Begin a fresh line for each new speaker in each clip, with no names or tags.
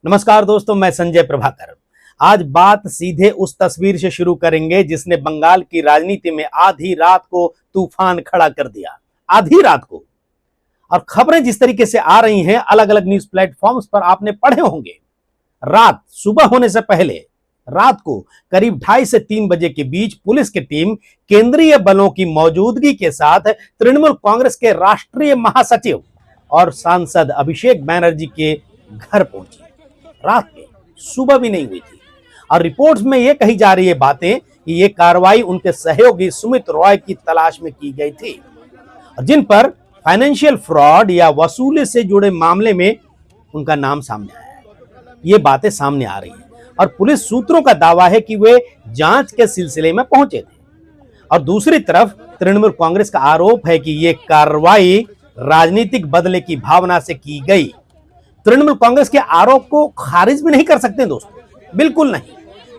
नमस्कार दोस्तों, मैं संजय प्रभाकर। आज बात सीधे उस तस्वीर से शुरू करेंगे जिसने बंगाल की राजनीति में आधी रात को तूफान खड़ा कर दिया। आधी रात को। और खबरें जिस तरीके से आ रही हैं अलग अलग न्यूज प्लेटफॉर्म्स पर आपने पढ़े होंगे। रात सुबह होने से पहले रात को करीब 2:30 से 3 बजे के बीच पुलिस की टीम केंद्रीय बलों की मौजूदगी के साथ तृणमूल कांग्रेस के राष्ट्रीय महासचिव और सांसद अभिषेक बनर्जी के घर पहुंची। रात में, सुबह भी नहीं हुई थी। और रिपोर्ट्स में यह कही जा रही है बातें कि यह कार्रवाई उनके सहयोगी सुमित रॉय की तलाश में की गई थी, जिन पर फाइनेंशियल फ्रॉड या वसूली से जुड़े मामले में उनका नाम सामने आया है। ये बातें सामने आ रही हैं और पुलिस सूत्रों का दावा है कि वे जांच के सिलसिले में पहुंचे थे। और दूसरी तरफ तृणमूल कांग्रेस का आरोप है कि यह कार्रवाई राजनीतिक बदले की भावना से की गई। तृणमूल कांग्रेस के आरोप को खारिज भी नहीं कर सकते दोस्तों, बिल्कुल नहीं।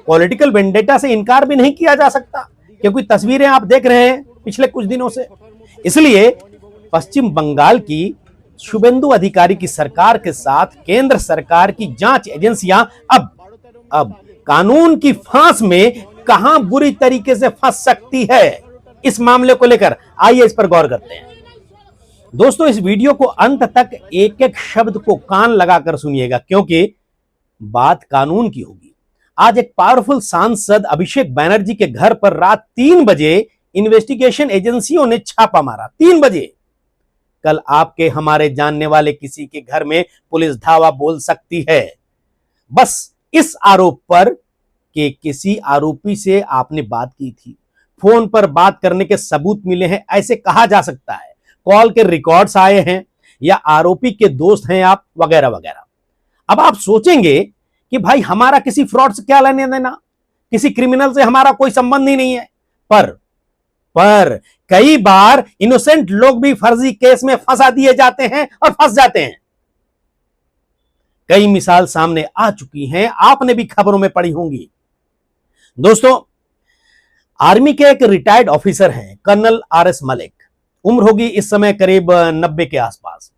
पॉलिटिकल वेंडेटा से इनकार भी नहीं किया जा सकता, क्योंकि तस्वीरें आप देख रहे हैं पिछले कुछ दिनों से। इसलिए पश्चिम बंगाल की शुभेंदु अधिकारी की सरकार के साथ केंद्र सरकार की जांच एजेंसियां अब कानून की फांस में कहां बुरी तरीके से फंस सकती है, इस मामले को लेकर आइए इस पर गौर करते हैं। दोस्तों, इस वीडियो को अंत तक एक एक शब्द को कान लगाकर सुनिएगा, क्योंकि बात कानून की होगी। आज एक पावरफुल सांसद अभिषेक बनर्जी के घर पर रात 3 बजे इन्वेस्टिगेशन एजेंसियों ने छापा मारा। 3 बजे। कल आपके हमारे जानने वाले किसी के घर में पुलिस धावा बोल सकती है, बस इस आरोप पर कि किसी आरोपी से आपने बात की थी, फोन पर बात करने के सबूत मिले हैं, ऐसे कहा जा सकता है। कॉल के रिकॉर्ड्स आए हैं या आरोपी के दोस्त हैं आप, वगैरह वगैरह। अब आप सोचेंगे कि भाई हमारा किसी फ्रॉड से क्या लेने देना, किसी क्रिमिनल से हमारा कोई संबंध ही नहीं है। पर कई बार इनोसेंट लोग भी फर्जी केस में फंसा दिए जाते हैं और फंस जाते हैं। कई मिसाल सामने आ चुकी हैं, आपने भी खबरों में पढ़ी होंगी। दोस्तों, आर्मी के एक रिटायर्ड ऑफिसर हैं कर्नल RS मलिक। उम्र होगी इस समय करीब 90 के आसपास।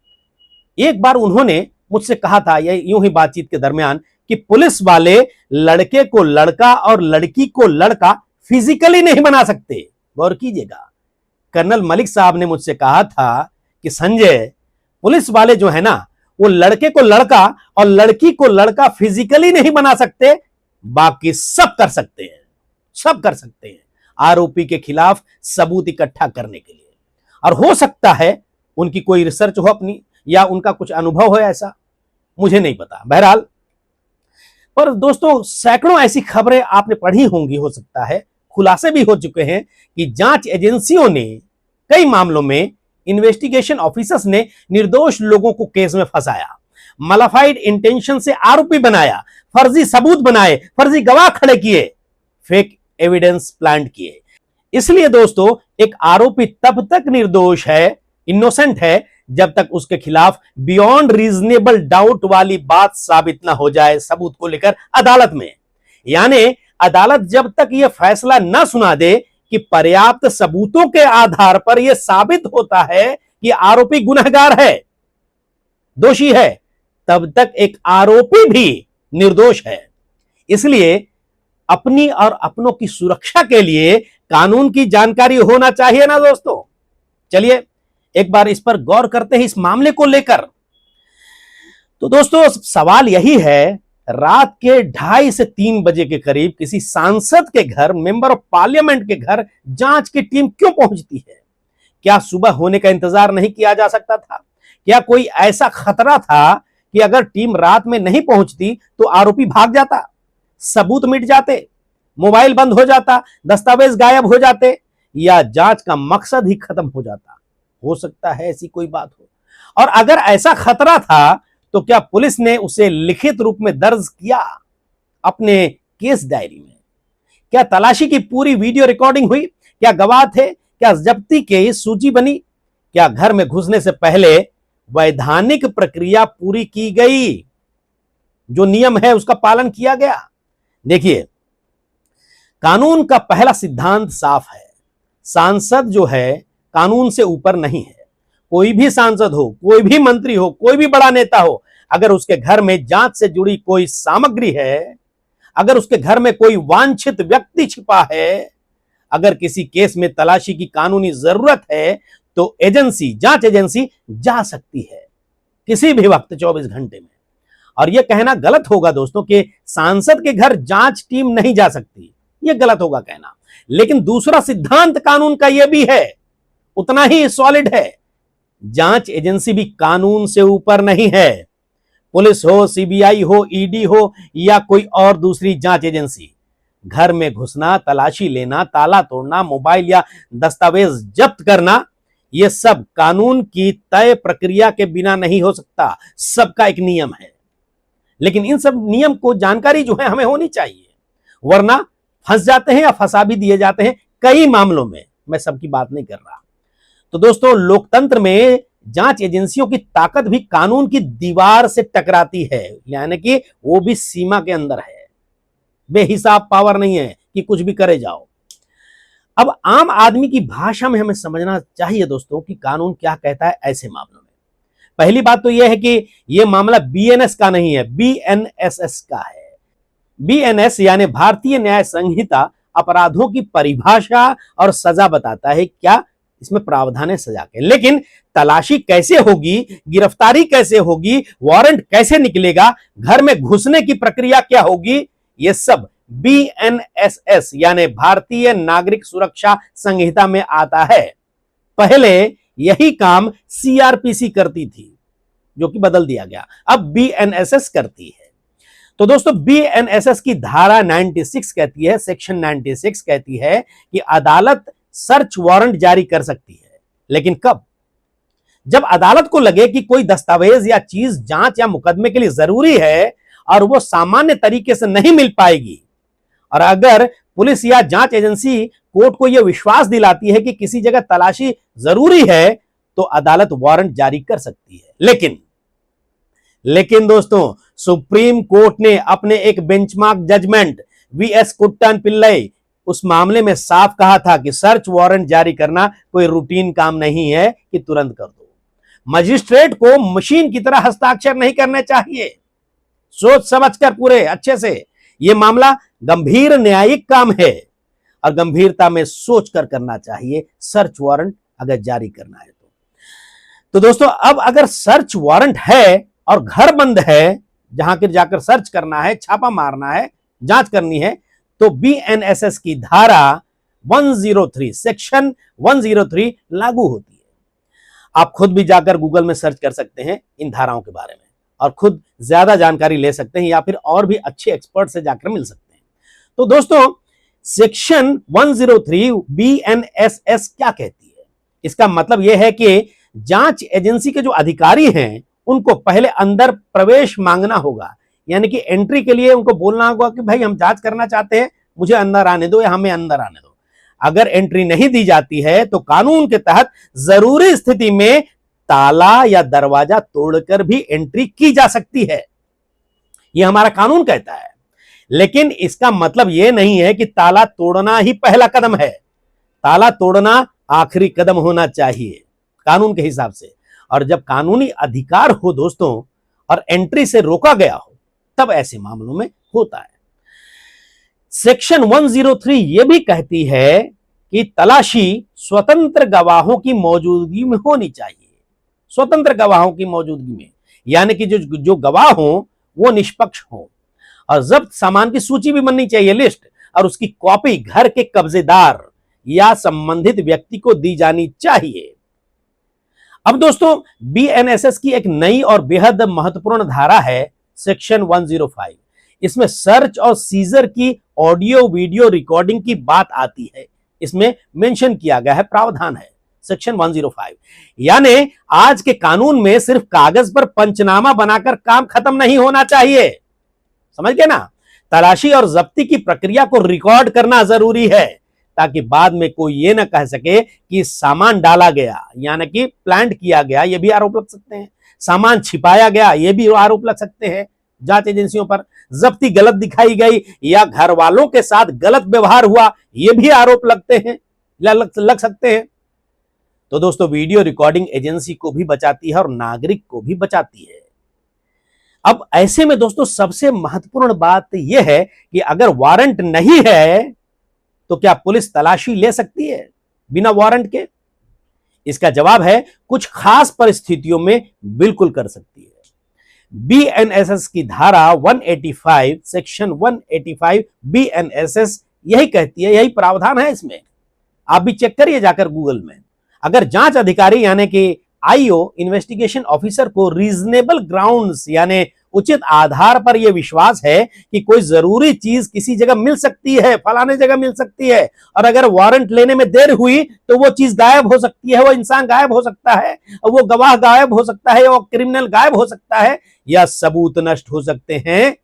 एक बार उन्होंने मुझसे कहा था, यूं ही बातचीत के दरमियान, कि पुलिस वाले लड़के को लड़का और लड़की को लड़का फिजिकली नहीं बना सकते। गौर कीजिएगा, कर्नल मलिक साहब ने मुझसे कहा था कि संजय, पुलिस वाले जो है ना, वो लड़के को लड़का और लड़की को लड़का फिजिकली नहीं बना सकते, बाकी सब कर सकते हैं। सब कर सकते हैं आरोपी के खिलाफ सबूत इकट्ठा करने के लिए। और हो सकता है उनकी कोई रिसर्च हो अपनी, या उनका कुछ अनुभव हो, ऐसा मुझे नहीं पता। बहरहाल, पर दोस्तों, सैकड़ों ऐसी खबरें आपने पढ़ी होंगी, हो सकता है खुलासे भी हो चुके हैं कि जांच एजेंसियों ने कई मामलों में इन्वेस्टिगेशन ऑफिसर्स ने निर्दोष लोगों को केस में फंसाया, मलाफाइड इंटेंशन से आरोपी बनाया, फर्जी सबूत बनाए, फर्जी गवाह खड़े किए, फेक एविडेंस प्लांट किए। इसलिए दोस्तों, एक आरोपी तब तक निर्दोष है, इनोसेंट है, जब तक उसके खिलाफ बियॉन्ड रीजनेबल डाउट वाली बात साबित ना हो जाए सबूत को लेकर अदालत में। यानी अदालत जब तक यह फैसला ना सुना दे कि पर्याप्त सबूतों के आधार पर यह साबित होता है कि आरोपी गुनहगार है, दोषी है, तब तक एक आरोपी भी निर्दोष है। इसलिए अपनी और अपनों की सुरक्षा के लिए कानून की जानकारी होना चाहिए ना दोस्तों। चलिए एक बार इस पर गौर करते हैं, इस मामले को लेकर। तो दोस्तों, सवाल यही है, रात के 2:30 से 3 बजे के करीब किसी सांसद के घर, मेंबर ऑफ पार्लियामेंट के घर जांच की टीम क्यों पहुंचती है? क्या सुबह होने का इंतजार नहीं किया जा सकता था? क्या कोई ऐसा खतरा था कि अगर टीम रात में नहीं पहुंचती तो आरोपी भाग जाता, सबूत मिट जाते, मोबाइल बंद हो जाता, दस्तावेज गायब हो जाते, या जांच का मकसद ही खत्म हो जाता? हो सकता है ऐसी कोई बात हो। और अगर ऐसा खतरा था तो क्या पुलिस ने उसे लिखित रूप में दर्ज किया अपने केस डायरी में? क्या तलाशी की पूरी वीडियो रिकॉर्डिंग हुई? क्या गवाह थे? क्या जब्ती की सूची बनी? क्या घर में घुसने से पहले वैधानिक प्रक्रिया पूरी की गई? जो नियम है उसका पालन किया गया? देखिए, कानून का पहला सिद्धांत साफ है, सांसद जो है कानून से ऊपर नहीं है। कोई भी सांसद हो, कोई भी मंत्री हो, कोई भी बड़ा नेता हो, अगर उसके घर में जांच से जुड़ी कोई सामग्री है, अगर उसके घर में कोई वांछित व्यक्ति छिपा है, अगर किसी केस में तलाशी की कानूनी जरूरत है, तो जांच एजेंसी जा सकती है किसी भी वक्त 24 घंटे में। और यह कहना गलत होगा दोस्तों कि सांसद के घर जांच टीम नहीं जा सकती, यह गलत होगा कहना। लेकिन दूसरा सिद्धांत कानून का यह भी है, उतना ही सॉलिड है, जांच एजेंसी भी कानून से ऊपर नहीं है। पुलिस हो, सीबीआई हो, ईडी हो या कोई और दूसरी जांच एजेंसी, घर में घुसना, तलाशी लेना, ताला तोड़ना, मोबाइल या दस्तावेज जब्त करना, यह सब कानून की तय प्रक्रिया के बिना नहीं हो सकता। सबका एक नियम है, लेकिन इन सब नियम को जानकारी जो है हमें होनी चाहिए, वरना फंस जाते हैं या फंसा भी दिए जाते हैं कई मामलों में। मैं सबकी बात नहीं कर रहा। तो दोस्तों, लोकतंत्र में जांच एजेंसियों की ताकत भी कानून की दीवार से टकराती है, यानी कि वो भी सीमा के अंदर है, बेहिसाब पावर नहीं है कि कुछ भी करे जाओ। अब आम आदमी की भाषा में हमें समझना चाहिए दोस्तों कि कानून क्या कहता है ऐसे मामलों में। पहली बात तो यह है कि यह मामला बीएनएस का नहीं है, बीएनएसएस का है। बीएनएस यानी भारतीय न्याय संहिता अपराधों की परिभाषा और सजा बताता है, क्या इसमें प्रावधान है सजा के। लेकिन तलाशी कैसे होगी, गिरफ्तारी कैसे होगी, वारंट कैसे निकलेगा, घर में घुसने की प्रक्रिया क्या होगी, यह सब बीएनएसएस यानी भारतीय नागरिक सुरक्षा संहिता में आता है। पहले यही काम सीआरपीसी करती थी, जो कि बदल दिया गया, अब बीएनएसएस करती है। तो दोस्तों, बीएनएसएस की धारा 96 कहती है, सेक्शन 96 कहती है कि अदालत सर्च वारंट जारी कर सकती है। लेकिन कब? जब अदालत को लगे कि कोई दस्तावेज या चीज जांच या मुकदमे के लिए जरूरी है और वो सामान्य तरीके से नहीं मिल पाएगी, और अगर पुलिस या जांच एजेंसी कोर्ट को यह विश्वास दिलाती है कि किसी जगह तलाशी जरूरी है, तो अदालत वारंट जारी कर सकती है। लेकिन दोस्तों, सुप्रीम कोर्ट ने अपने एक benchmark judgement vs Kuttan Pillai उस मामले में साफ कहा था कि सर्च वारंट जारी करना कोई रूटीन काम नहीं है कि तुरंत कर दो। मजिस्ट्रेट को मशीन की तरह हस्ताक्षर नहीं करने चाहिए, सोच समझकर पूरे अच्छे से। यह मामला गंभीर न्यायिक काम है और गंभीरता में सोचकर करना चाहिए सर्च वारंट अगर जारी करना है तो दोस्तों, अब अगर सर्च वारंट है और घर बंद है, जहां पर जाकर सर्च करना है, छापा मारना है, जांच करनी है, तो बीएनएसएस की धारा 103 सेक्शन 103 लागू होती है। आप खुद भी जाकर गूगल में सर्च कर सकते हैं इन धाराओं के बारे में और खुद ज्यादा जानकारी ले सकते हैं, या फिर और भी अच्छे एक्सपर्ट से जाकर मिल सकते हैं। तो दोस्तों, सेक्शन 103 बीएनएसएस क्या कहती है? इसका मतलब यह है कि जांच एजेंसी के जो अधिकारी हैं उनको पहले अंदर प्रवेश मांगना होगा, यानी कि एंट्री के लिए उनको बोलना होगा कि भाई हम जांच करना चाहते हैं, मुझे अंदर आने दो या हमें अंदर आने दो। अगर एंट्री नहीं दी जाती है तो कानून के तहत जरूरी स्थिति में ताला या दरवाजा तोड़कर भी एंट्री की जा सकती है, यह हमारा कानून कहता है। लेकिन इसका मतलब यह नहीं है कि ताला तोड़ना ही पहला कदम है, ताला तोड़ना आखिरी कदम होना चाहिए कानून के हिसाब से। और जब कानूनी अधिकार हो दोस्तों और एंट्री से रोका गया हो, तब ऐसे मामलों में होता है। सेक्शन 103 यह भी कहती है कि तलाशी स्वतंत्र गवाहों की मौजूदगी में होनी चाहिए, स्वतंत्र गवाहों की मौजूदगी में, यानी कि जो गवाह हो वो निष्पक्ष हो, और जब्त सामान की सूची भी बननी चाहिए, लिस्ट, और उसकी कॉपी घर के कब्जेदार या संबंधित व्यक्ति को दी जानी चाहिए। अब दोस्तों, बीएनएसएस की एक नई और बेहद महत्वपूर्ण धारा है सेक्शन 105। इसमें सर्च और सीजर की ऑडियो वीडियो रिकॉर्डिंग की बात आती है, इसमें मेंशन किया गया है, प्रावधान है सेक्शन 105। यानी आज के कानून में सिर्फ कागज पर पंचनामा बनाकर काम खत्म नहीं होना चाहिए, समझ गए ना। तलाशी और जब्ती की प्रक्रिया को रिकॉर्ड करना जरूरी है, ताकि बाद में कोई ये ना कह सके कि सामान डाला गया, यानी कि प्लांट किया गया, ये भी आरोप लग सकते हैं। सामान छिपाया गया, ये भी आरोप लग सकते हैं जांच एजेंसियों पर। जब्ती गलत दिखाई गई या घर वालों के साथ गलत व्यवहार हुआ, ये भी आरोप लगते हैं या लग सकते हैं। तो दोस्तों, वीडियो रिकॉर्डिंग एजेंसी को भी बचाती है और नागरिक को भी बचाती है। अब ऐसे में दोस्तों सबसे महत्वपूर्ण बात यह है कि अगर वारंट नहीं है तो क्या पुलिस तलाशी ले सकती है बिना वारंट के? इसका जवाब है कुछ खास परिस्थितियों में बिल्कुल कर सकती है। बीएनएसएस की धारा 185 सेक्शन 185 बीएनएसएस यही कहती है, यही प्रावधान है इसमें। आप भी चेक करिए जाकर गूगल में। अगर जांच अधिकारी यानी कि आईओ इन्वेस्टिगेशन ऑफिसर को रीजनेबल ग्राउंड्स यानी उचित आधार पर यह विश्वास है कि कोई जरूरी चीज किसी जगह मिल सकती है, फलाने जगह मिल सकती है, और अगर वारंट लेने में देर हुई तो वो चीज गायब हो सकती है, वो इंसान गायब हो सकता है, वो गवाह गायब हो सकता है, वो क्रिमिनल गायब हो सकता है, या सबूत नष्ट हो सकते हैं,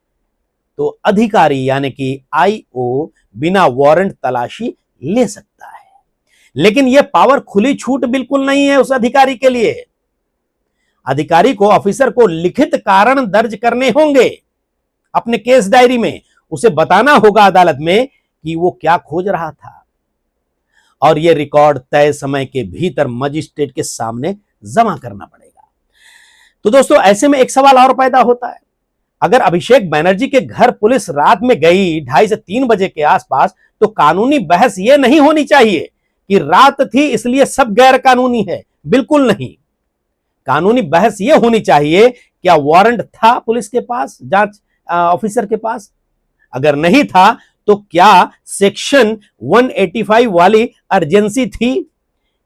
तो अधिकारी यानी कि आईओ बिना वारंट तलाशी ले सकता है। लेकिन यह पावर खुली छूट बिल्कुल नहीं है उस अधिकारी के लिए। अधिकारी को ऑफिसर को लिखित कारण दर्ज करने होंगे अपने केस डायरी में। उसे बताना होगा अदालत में कि वो क्या खोज रहा था, और यह रिकॉर्ड तय समय के भीतर मजिस्ट्रेट के सामने जमा करना पड़ेगा। तो दोस्तों ऐसे में एक सवाल और पैदा होता है, अगर अभिषेक बनर्जी के घर पुलिस रात में गई 2:30 से 3 बजे के आसपास, तो कानूनी बहस यह नहीं होनी चाहिए कि रात थी इसलिए सब गैर कानूनी है। बिल्कुल नहीं। कानूनी बहस यह होनी चाहिए क्या वारंट था पुलिस के पास, जांच ऑफिसर के पास? अगर नहीं था तो क्या सेक्शन 185 वाली अर्जेंसी थी?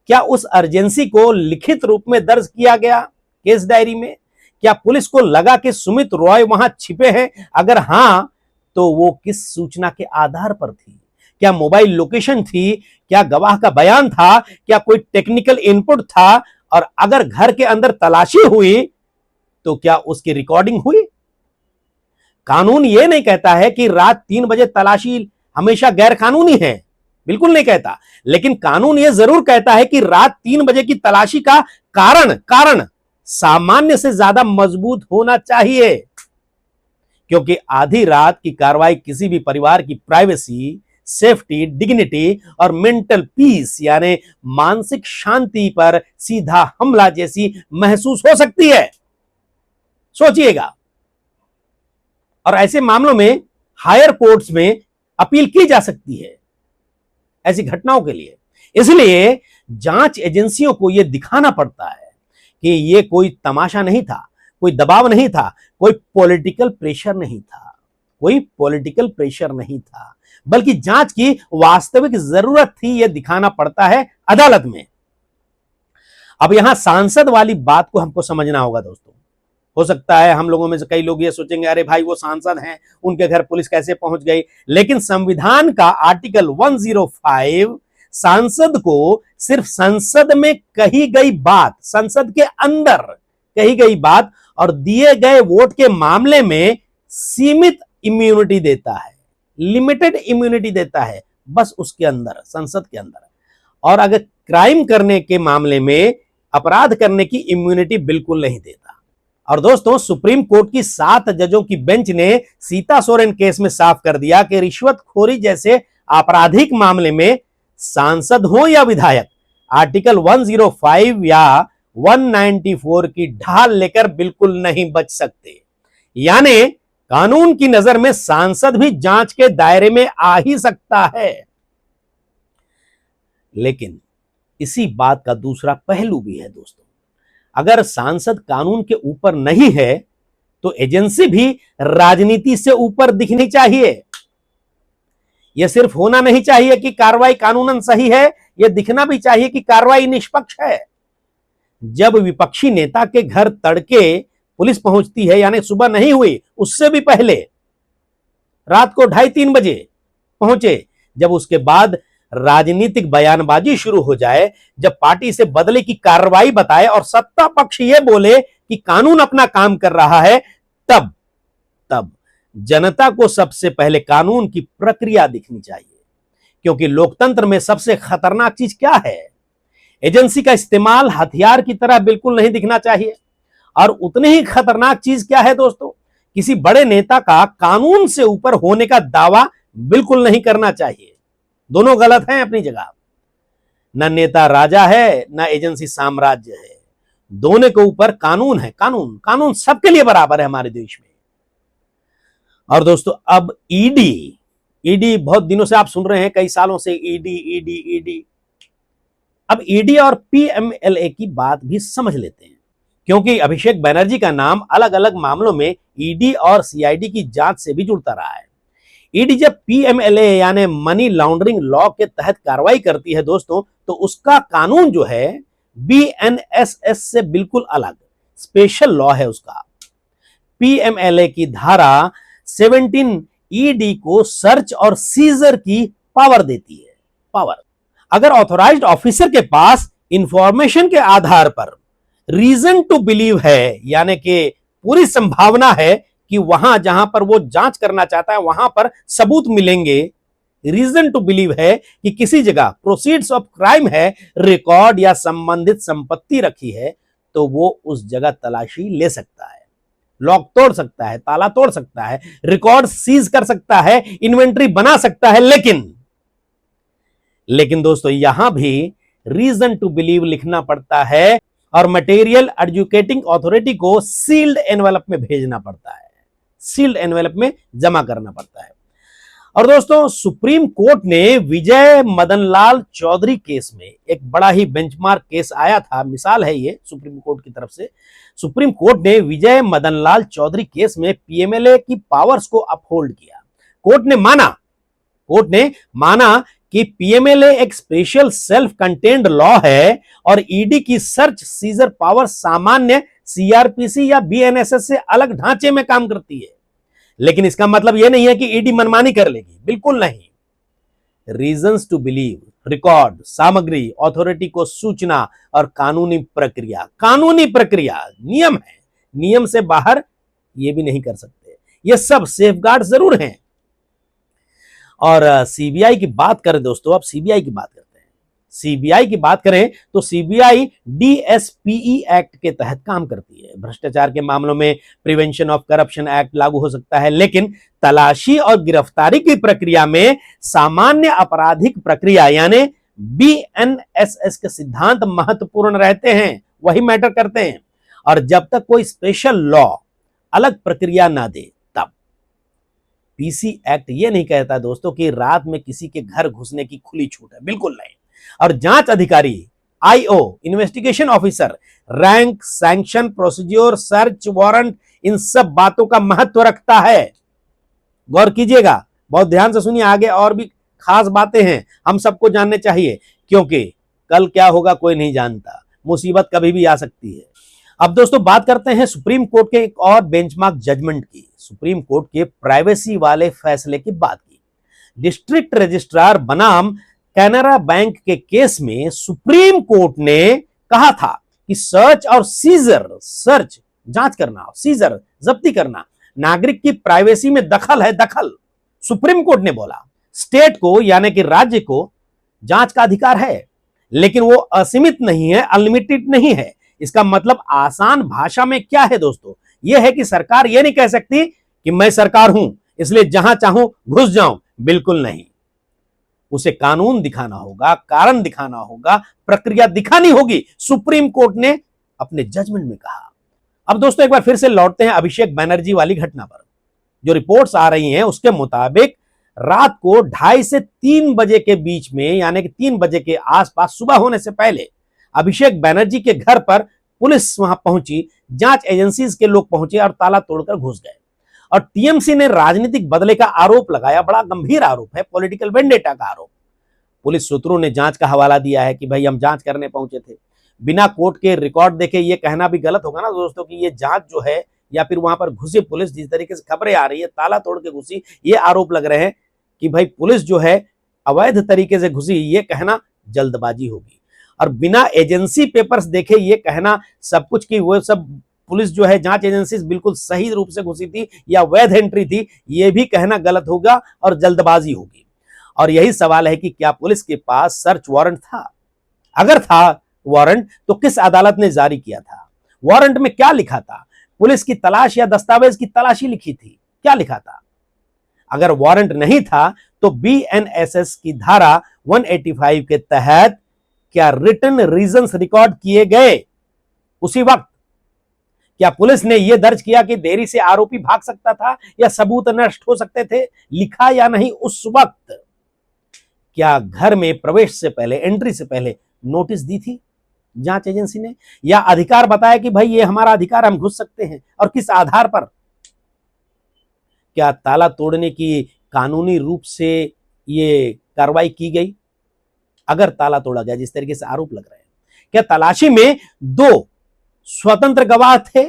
क्या उस अर्जेंसी को लिखित रूप में दर्ज किया गया केस डायरी में? क्या पुलिस को लगा कि सुमित रॉय वहां छिपे हैं? अगर हां तो वो किस सूचना के आधार पर थी? क्या मोबाइल लोकेशन थी? क्या गवाह का बयान था? क्या कोई टेक्निकल इनपुट था? और अगर घर के अंदर तलाशी हुई तो क्या उसकी रिकॉर्डिंग हुई? कानून यह नहीं कहता है कि रात 3 बजे तलाशी हमेशा गैर कानूनी है, बिल्कुल नहीं कहता। लेकिन कानून यह जरूर कहता है कि रात 3 बजे की तलाशी का कारण सामान्य से ज्यादा मजबूत होना चाहिए, क्योंकि आधी रात की कार्रवाई किसी भी परिवार की प्राइवेसी, सेफ्टी, डिग्निटी और मेंटल पीस यानी मानसिक शांति पर सीधा हमला जैसी महसूस हो सकती है। सोचिएगा। और ऐसे मामलों में हायर कोर्ट्स में अपील की जा सकती है ऐसी घटनाओं के लिए। इसलिए जांच एजेंसियों को यह दिखाना पड़ता है कि यह कोई तमाशा नहीं था, कोई दबाव नहीं था, कोई पॉलिटिकल प्रेशर नहीं था, कोई पॉलिटिकल प्रेशर नहीं था, बल्कि जांच की वास्तविक जरूरत थी, यह दिखाना पड़ता है अदालत में। अब यहां सांसद वाली बात को हमको समझना होगा दोस्तों। हो सकता है हम लोगों में से कई लोग ये सोचेंगे अरे भाई वो सांसद हैं, उनके घर पुलिस कैसे पहुंच गई? लेकिन संविधान का आर्टिकल 105 सांसद को सिर्फ संसद में कही गई बात, संसद के अंदर कही गई बात और दिए गए वोट के मामले में सीमित इम्यूनिटी देता है, लिमिटेड इम्यूनिटी देता है, बस उसके अंदर, संसद के अंदर। और अगर क्राइम करने के मामले में, अपराध करने की इम्यूनिटी बिल्कुल नहीं देता। और दोस्तों सुप्रीम कोर्ट की 7 जजों की बेंच ने सीता सोरेन केस में साफ कर दिया कि रिश्वतखोरी जैसे आपराधिक मामले में सांसद हो या विधायक आर्टिकल 105 या 194 की ढाल लेकर बिल्कुल नहीं बच सकते। यानी कानून की नजर में सांसद भी जांच के दायरे में आ ही सकता है। लेकिन इसी बात का दूसरा पहलू भी है दोस्तों। अगर सांसद कानून के ऊपर नहीं है तो एजेंसी भी राजनीति से ऊपर दिखनी चाहिए। यह सिर्फ होना नहीं चाहिए कि कार्रवाई कानूनन सही है, यह दिखना भी चाहिए कि कार्रवाई निष्पक्ष है। जब विपक्षी नेता के घर तड़के पुलिस पहुंचती है, यानी सुबह नहीं हुई, उससे भी पहले रात को 2:30-3 बजे पहुंचे, जब उसके बाद राजनीतिक बयानबाजी शुरू हो जाए, जब पार्टी से बदले की कार्रवाई बताए और सत्ता पक्ष यह बोले कि कानून अपना काम कर रहा है, तब जनता को सबसे पहले कानून की प्रक्रिया दिखनी चाहिए। क्योंकि लोकतंत्र में सबसे खतरनाक चीज क्या है? एजेंसी का इस्तेमाल हथियार की तरह बिल्कुल नहीं दिखना चाहिए। और उतनी ही खतरनाक चीज क्या है दोस्तों? किसी बड़े नेता का कानून से ऊपर होने का दावा बिल्कुल नहीं करना चाहिए। दोनों गलत हैं अपनी जगह। न नेता राजा है, न एजेंसी साम्राज्य है। दोनों के ऊपर कानून है, कानून कानून सबके लिए बराबर है हमारे देश में। और दोस्तों अब ईडी, ईडी बहुत दिनों से आप सुन रहे हैं, कई सालों से ईडी ईडी ईडी। अब ईडी और पीएमएलए की बात भी समझ लेते हैं, क्योंकि अभिषेक बनर्जी का नाम अलग अलग मामलों में ईडी और सीआईडी की जांच से भी जुड़ता रहा है। ईडी जब पीएमएलए यानी मनी लॉन्ड्रिंग लॉ के तहत कार्रवाई करती है दोस्तों, तो उसका कानून जो है बीएनएसएस से बिल्कुल अलग स्पेशल लॉ है उसका। पीएमएलए की धारा 17 ईडी को सर्च और सीजर की पावर देती है, पावर। अगर ऑथोराइज्ड ऑफिसर के पास इंफॉर्मेशन के आधार पर रीजन टू बिलीव है, यानी कि पूरी संभावना है कि वहां जहां पर वो जांच करना चाहता है वहां पर सबूत मिलेंगे, रीजन टू बिलीव है कि किसी जगह प्रोसीड्स ऑफ क्राइम है, रिकॉर्ड या संबंधित संपत्ति रखी है, तो वो उस जगह तलाशी ले सकता है, लॉक तोड़ सकता है, ताला तोड़ सकता है, रिकॉर्ड सीज कर सकता है, इन्वेंट्री बना सकता है। लेकिन दोस्तों यहां भी रीजन टू बिलीव लिखना पड़ता है और मटेरियल एडजुकेटिंग अथॉरिटी को सील्ड एनवेलप में भेजना पड़ता है, सील्ड एनवेलप में जमा करना पड़ता है। और दोस्तों सुप्रीम कोर्ट ने विजय मदन लाल चौधरी केस में, एक बड़ा ही बेंचमार्क केस आया था, मिसाल है ये सुप्रीम कोर्ट की तरफ से। सुप्रीम कोर्ट ने विजय मदन लाल चौधरी केस में पीएमएलए की पावर्स को अपहोल्ड किया। कोर्ट ने माना कि पीएमएलए एक स्पेशल सेल्फ कंटेन्ड लॉ है और ईडी की सर्च सीजर पावर सामान्य सीआरपीसी या बीएनएसएस से अलग ढांचे में काम करती है। लेकिन इसका मतलब यह नहीं है कि ईडी मनमानी कर लेगी, बिल्कुल नहीं। रीजंस टू बिलीव, रिकॉर्ड, सामग्री, अथॉरिटी को सूचना और कानूनी प्रक्रिया नियम है, नियम से बाहर यह भी नहीं कर सकते। ये सब सेफगार्ड जरूर हैं। और सीबीआई की बात करें दोस्तों, अब सीबीआई की बात करते हैं। सीबीआई की बात करें तो सीबीआई डीएसपीई एक्ट के तहत काम करती है। भ्रष्टाचार के मामलों में प्रिवेंशन ऑफ करप्शन एक्ट लागू हो सकता है, लेकिन तलाशी और गिरफ्तारी की प्रक्रिया में सामान्य आपराधिक प्रक्रिया यानी बीएनएसएस के सिद्धांत महत्वपूर्ण रहते हैं, वही मैटर करते हैं। और जब तक कोई स्पेशल लॉ अलग प्रक्रिया ना दे, पीसी एक्ट ये नहीं कहता दोस्तों कि रात में किसी के घर घुसने की खुली छूट है, बिल्कुल नहीं। और जांच अधिकारी, IO, investigation officer, rank, sanction, procedure, search warrant, इन सब बातों का महत्व रखता है। गौर कीजिएगा, बहुत ध्यान से सुनिए, आगे और भी खास बातें हैं, हम सबको जानने चाहिए, क्योंकि कल क्या होगा कोई नहीं जानता, मुसीबत कभी भी आ सकती है। अब दोस्तों बात करते हैं सुप्रीम कोर्ट के एक और बेंचमार्क जजमेंट की, सुप्रीम कोर्ट के प्राइवेसी वाले फैसले की बात की। डिस्ट्रिक्ट रजिस्ट्रार बनाम कैनरा बैंक के केस में सुप्रीम कोर्ट ने कहा था कि सर्च और सीजर, सर्च जांच करना, सीजर जब्ती करना, नागरिक की प्राइवेसी में दखल है, दखल। सुप्रीम कोर्ट ने बोला स्टेट को यानी कि राज्य को जांच का अधिकार है, लेकिन वो असीमित नहीं है, अनलिमिटेड नहीं है। इसका मतलब आसान भाषा में क्या है दोस्तों, यह है कि सरकार यह नहीं कह सकती कि मैं सरकार हूं इसलिए जहां चाहूं घुस जाऊं, बिल्कुल नहीं। उसे कानून दिखाना होगा, कारण दिखाना होगा, प्रक्रिया दिखानी होगी, सुप्रीम कोर्ट ने अपने जजमेंट में कहा। अब दोस्तों एक बार फिर से लौटते हैं अभिषेक बनर्जी वाली घटना पर। जो रिपोर्ट्स आ रही हैं उसके मुताबिक रात को 2:30 से 3 बजे के बीच में, यानी कि 3 बजे के आसपास, सुबह होने से पहले अभिषेक बनर्जी के घर पर पुलिस वहां पहुंची, जांच एजेंसीज के लोग पहुंचे और ताला तोड़कर घुस गए। और टीएमसी ने राजनीतिक बदले का आरोप लगाया, बड़ा गंभीर आरोप है, पॉलिटिकल वेंडेटा का आरोप। पुलिस सूत्रों ने जांच का हवाला दिया है कि भाई हम जांच करने पहुंचे थे। बिना कोर्ट के रिकॉर्ड देखे ये कहना भी गलत होगा ना दोस्तों कि ये जांच जो है, या फिर वहां पर घुसी पुलिस, जिस तरीके से खबरें आ रही है ताला तोड़ के घुसी, ये आरोप लग रहे हैं कि भाई पुलिस जो है अवैध तरीके से घुसी, ये कहना जल्दबाजी होगी। और बिना एजेंसी पेपर्स देखे ये कहना सब कुछ कि वो सब पुलिस जो है, जांच एजेंसी बिल्कुल सही रूप से घुसी थी या वैध एंट्री थी, ये भी कहना गलत होगा और जल्दबाजी होगी। और यही सवाल है कि क्या पुलिस के पास सर्च वारंट था? अगर था वारंट तो किस अदालत ने जारी किया था? वारंट में क्या लिखा था? पुलिस की तलाश या दस्तावेज की तलाशी लिखी थी? क्या लिखा था? अगर वारंट नहीं था तो बीएनएसएस की धारा 185 के तहत क्या रिटन रीजंस रिकॉर्ड किए गए? उसी वक्त क्या पुलिस ने यह दर्ज किया कि देरी से आरोपी भाग सकता था या सबूत नष्ट हो सकते थे, लिखा या नहीं उस वक्त? क्या घर में प्रवेश से पहले, एंट्री से पहले नोटिस दी थी जांच एजेंसी ने, या अधिकार बताया कि भाई ये हमारा अधिकार, हम घुस सकते हैं, और किस आधार पर? क्या ताला तोड़ने की कानूनी रूप से ये कार्रवाई की गई? अगर ताला तोड़ा गया जिस तरीके से आरोप लग रहे हैं, क्या तलाशी में 2 स्वतंत्र गवाह थे,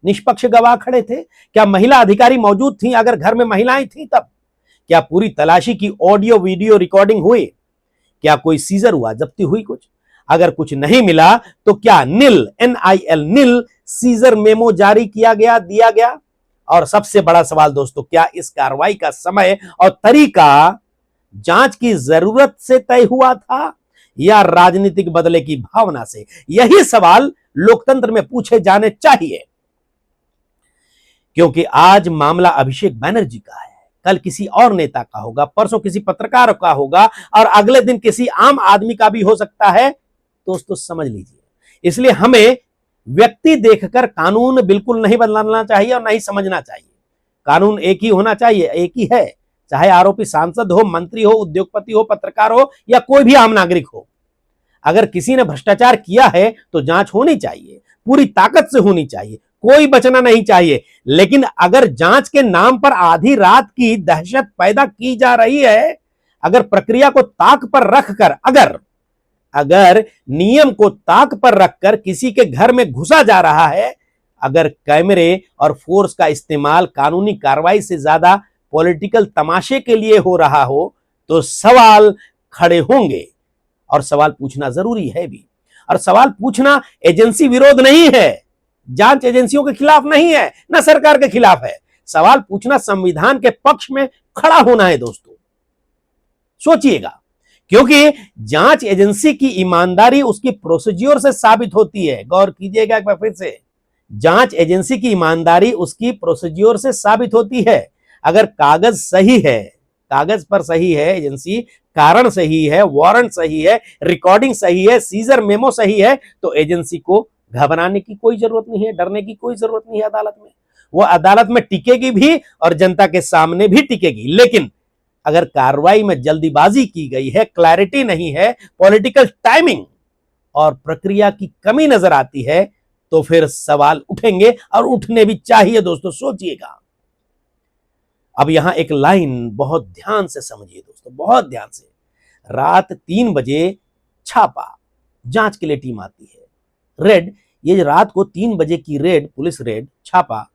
निष्पक्ष गवाह खड़े थे? क्या महिला अधिकारी मौजूद थी? अगर घर में महिलाएं थी तब क्या पूरी तलाशी की ऑडियो वीडियो रिकॉर्डिंग हुई? क्या कोई सीजर हुआ, जब्ती हुई कुछ? अगर कुछ नहीं मिला तो क्या NIL NIL सीजर मेमो जारी किया गया, दिया गया? और सबसे बड़ा सवाल दोस्तों, क्या इस कार्रवाई का समय और तरीका जांच की जरूरत से तय हुआ था या राजनीतिक बदले की भावना से? यही सवाल लोकतंत्र में पूछे जाने चाहिए, क्योंकि आज मामला अभिषेक बैनर्जी का है, कल किसी और नेता का होगा, परसों किसी पत्रकार का होगा, और अगले दिन किसी आम आदमी का भी हो सकता है। दोस्तों समझ लीजिए, इसलिए हमें व्यक्ति देखकर कानून बिल्कुल नहीं बदलना चाहिए और नहीं समझना चाहिए। कानून एक ही होना चाहिए, एक ही है, चाहे आरोपी सांसद हो, मंत्री हो, उद्योगपति हो, पत्रकार हो या कोई भी आम नागरिक हो। अगर किसी ने भ्रष्टाचार किया है तो जांच होनी चाहिए, पूरी ताकत से होनी चाहिए, कोई बचना नहीं चाहिए। लेकिन अगर जांच के नाम पर आधी रात की दहशत पैदा की जा रही है, अगर प्रक्रिया को ताक पर रखकर, अगर नियम को ताक पर रखकर किसी के घर में घुसा जा रहा है, अगर कैमरे और फोर्स का इस्तेमाल कानूनी कार्रवाई से ज्यादा पॉलिटिकल तमाशे के लिए हो रहा हो, तो सवाल खड़े होंगे और सवाल पूछना जरूरी है भी। और सवाल पूछना एजेंसी विरोध नहीं है, जांच एजेंसियों के खिलाफ नहीं है, ना सरकार के खिलाफ है। सवाल पूछना संविधान के पक्ष में खड़ा होना है दोस्तों। सोचिएगा, क्योंकि जांच एजेंसी की ईमानदारी उसकी प्रोसीड्योर से साबित होती है। गौर कीजिएगा एक बार फिर से, जांच एजेंसी की ईमानदारी उसकी प्रोसीड्योर से साबित होती है। अगर कागज सही है, कागज पर सही है एजेंसी, कारण सही है, वारंट सही है, रिकॉर्डिंग सही है, सीजर मेमो सही है, तो एजेंसी को घबराने की कोई जरूरत नहीं है, डरने की कोई जरूरत नहीं है। अदालत में वो अदालत में टिकेगी भी और जनता के सामने भी टिकेगी। लेकिन अगर कार्रवाई में जल्दीबाजी की गई है, क्लैरिटी नहीं है, पॉलिटिकल टाइमिंग और प्रक्रिया की कमी नजर आती है, तो फिर सवाल उठेंगे और उठने भी चाहिए दोस्तों। सोचिएगा, अब यहां एक लाइन बहुत ध्यान से समझिए दोस्तों, बहुत ध्यान से। रात 3 बजे छापा, जांच के लिए टीम आती है, रेड। ये रात को 3 बजे की रेड, पुलिस रेड, छापा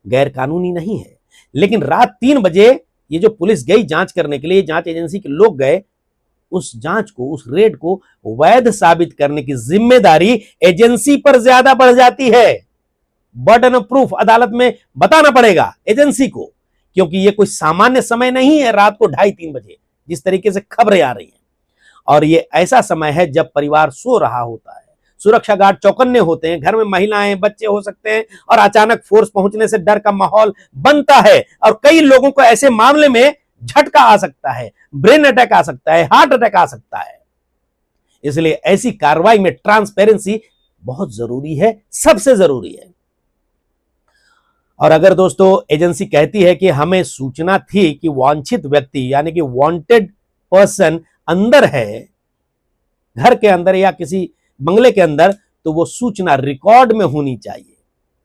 गैर कानूनी नहीं है। लेकिन रात 3 बजे ये जो पुलिस गई जांच करने के लिए, जांच एजेंसी के लोग गए, उस जांच को, उस रेड को वैध साबित करने की जिम्मेदारी एजेंसी पर ज्यादा बढ़ जाती है। बर्डन ऑफ प्रूफ अदालत में बताना पड़ेगा एजेंसी को, क्योंकि ये कोई सामान्य समय नहीं है रात को 2:30-3 बजे जिस तरीके से खबरें आ रही हैं। और ये ऐसा समय है जब परिवार सो रहा होता है, सुरक्षा गार्ड चौकन्ने होते हैं, घर में महिलाएं, बच्चे हो सकते हैं, और अचानक फोर्स पहुंचने से डर का माहौल बनता है। और कई लोगों को ऐसे मामले में झटका आ सकता है, ब्रेन अटैक आ सकता है, हार्ट अटैक आ सकता है। इसलिए ऐसी कार्रवाई में ट्रांसपेरेंसी बहुत जरूरी है, सबसे जरूरी है। और अगर दोस्तों एजेंसी कहती है कि हमें सूचना थी कि वांछित व्यक्ति यानी कि वांटेड पर्सन अंदर है, घर के अंदर या किसी बंगले के अंदर, तो वो सूचना रिकॉर्ड में होनी चाहिए,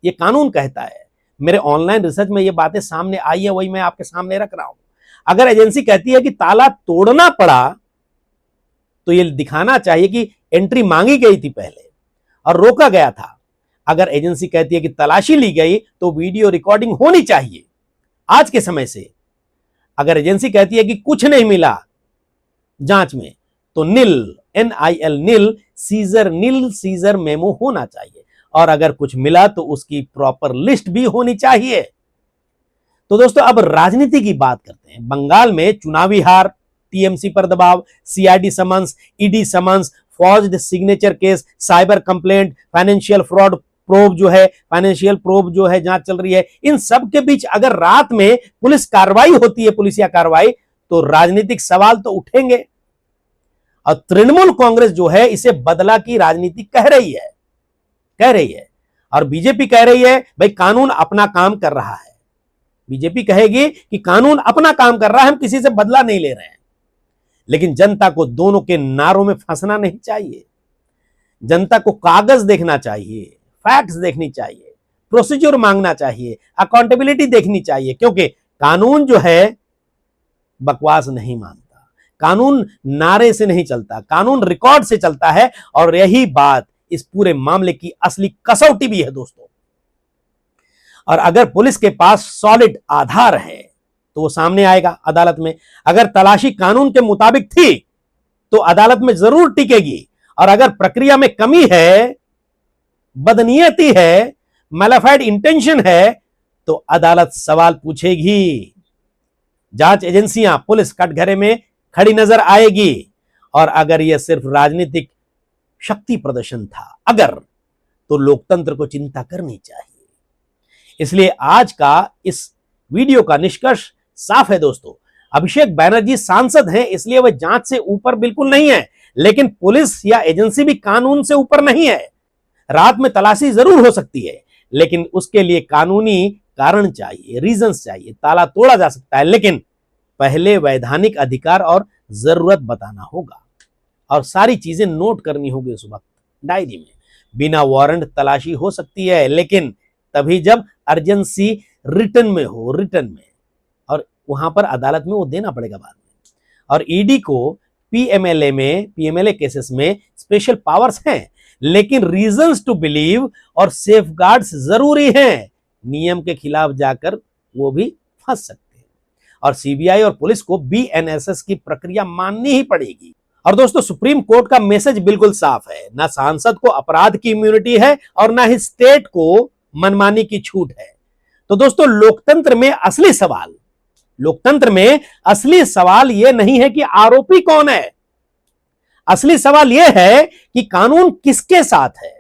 ये कानून कहता है। मेरे ऑनलाइन रिसर्च में ये बातें सामने आई है, वही मैं आपके सामने रख रहा हूं। अगर एजेंसी कहती है कि ताला तोड़ना पड़ा, तो ये दिखाना चाहिए कि एंट्री मांगी गई थी पहले और रोका गया था। अगर एजेंसी कहती है कि तलाशी ली गई, तो वीडियो रिकॉर्डिंग होनी चाहिए आज के समय से। अगर एजेंसी कहती है कि कुछ नहीं मिला जांच में, तो NIL सीजर मेमो होना चाहिए। और अगर कुछ मिला तो उसकी प्रॉपर लिस्ट भी होनी चाहिए। तो दोस्तों अब राजनीति की बात करते हैं। बंगाल में चुनावी हार, टीएमसी पर दबाव, CID summons, ED summons, forged signature case, cyber complaint, financial fraud probe financial probe जांच चल रही है। इन सब के बीच अगर रात में पुलिस कार्रवाई होती है, पुलिसिया कार्रवाई, तो राजनीतिक सवाल तो उठेंगे। और तृणमूल कांग्रेस इसे बदला की राजनीति कह रही है। कह रही है, और बीजेपी कह रही है भाई कानून अपना काम कर रहा है। बीजेपी कहेगी कि कानून अपना काम कर रहा है, हम किसी से बदला नहीं ले रहे हैं। लेकिन जनता को दोनों के नारों में फंसना नहीं चाहिए। जनता को कागज देखना चाहिए, फैक्ट्स देखनी चाहिए, प्रोसीजर मांगना चाहिए, अकाउंटेबिलिटी देखनी चाहिए, क्योंकि कानून जो है बकवास नहीं मानता, कानून नारे से नहीं चलता, कानून रिकॉर्ड से चलता है। और यही बात इस पूरे मामले की असली कसौटी भी है दोस्तों। और अगर पुलिस के पास सॉलिड आधार है तो वो सामने आएगा अदालत में। अगर तलाशी कानून के मुताबिक थी तो अदालत में जरूर टिकेगी, और अगर प्रक्रिया में कमी है, बदनीयती है, मैलिफाइड इंटेंशन है, तो अदालत सवाल पूछेगी। जांच एजेंसियां, पुलिस कटघरे में खड़ी नजर आएगी। और अगर यह सिर्फ राजनीतिक शक्ति प्रदर्शन था अगर, तो लोकतंत्र को चिंता करनी चाहिए। इसलिए आज का इस वीडियो का निष्कर्ष साफ है दोस्तों। अभिषेक बैनर्जी सांसद हैं, इसलिए वह जांच से ऊपर बिल्कुल नहीं है, लेकिन पुलिस या एजेंसी भी कानून से ऊपर नहीं है। रात में तलाशी जरूर हो सकती है, लेकिन उसके लिए कानूनी कारण चाहिए, रीजंस चाहिए, ताला तोड़ा जा सकता है, लेकिन पहले वैधानिक अधिकार और जरूरत बताना होगा, और सारी चीजें नोट करनी होगी उस वक्त डायरी में। बिना वारंट तलाशी हो सकती है, लेकिन तभी जब अर्जेंसी रिटर्न में हो, रिटर्न में, और वहां पर अदालत में वो देना पड़ेगा बाद में। और ईडी को पीएमएलए केसेस में स्पेशल पावर्स हैं, लेकिन रीजंस टू बिलीव और सेफगार्ड्स जरूरी हैं। नियम के खिलाफ जाकर वो भी फंस सकते हैं, और सीबीआई और पुलिस को बीएनएसएस की प्रक्रिया माननी ही पड़ेगी। और दोस्तों, सुप्रीम कोर्ट का मैसेज बिल्कुल साफ है, ना सांसद को अपराध की इम्यूनिटी है और ना ही स्टेट को मनमानी की छूट है। तो दोस्तों, लोकतंत्र में असली सवाल यह नहीं है कि आरोपी कौन है। असली सवाल यह है कि कानून किसके साथ है।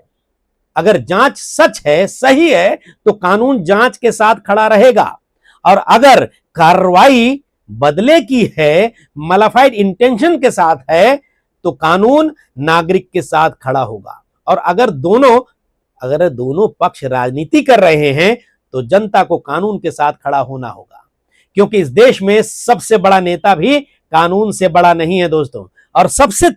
अगर जांच सच है, सही है, तो कानून जांच के साथ खड़ा रहेगा, और अगर कार्रवाई बदले की है, मैलिफाइड इंटेंशन के साथ है, तो कानून नागरिक के साथ खड़ा होगा। और अगर दोनों पक्ष राजनीति कर रहे हैं, तो जनता को कानून के साथ खड़ा होना होगा, क्योंकि इस देश में सबसे बड़ा नेता भी कानून से बड़ा नहीं है दोस्तों, और सबसे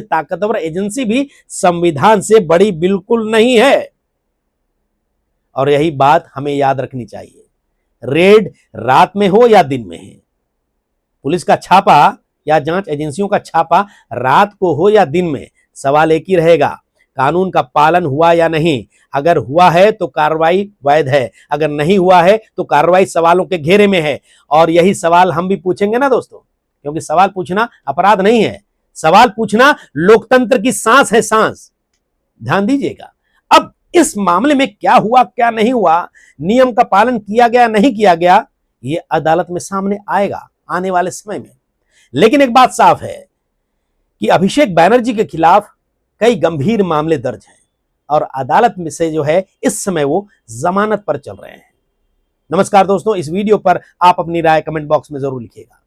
ताकतवर एजेंसी भी संविधान से बड़ी बिल्कुल नहीं है। और यही बात हमें याद रखनी चाहिए। रेड रात में हो या दिन में है, पुलिस का छापा या जांच एजेंसियों का छापा रात को हो या दिन में, सवाल एक ही रहेगा, कानून का पालन हुआ या नहीं। अगर हुआ है तो कार्रवाई वैध है, अगर नहीं हुआ है तो कार्रवाई सवालों के घेरे में है। और यही सवाल हम भी पूछेंगे ना दोस्तों, क्योंकि सवाल पूछना अपराध नहीं है, सवाल पूछना लोकतंत्र की सांस है, सांस। ध्यान दीजिएगा। अब इस मामले में क्या हुआ, क्या नहीं हुआ, नियम का पालन किया गया, नहीं किया गया, यह अदालत में सामने आएगा आने वाले समय में। लेकिन एक बात साफ है कि अभिषेक बैनर्जी के खिलाफ कई गंभीर मामले दर्ज हैं, और अदालत में से जो है इस समय वो जमानत पर चल रहे हैं। नमस्कार दोस्तों, इस वीडियो पर आप अपनी राय कमेंट बॉक्स में जरूर लिखिएगा।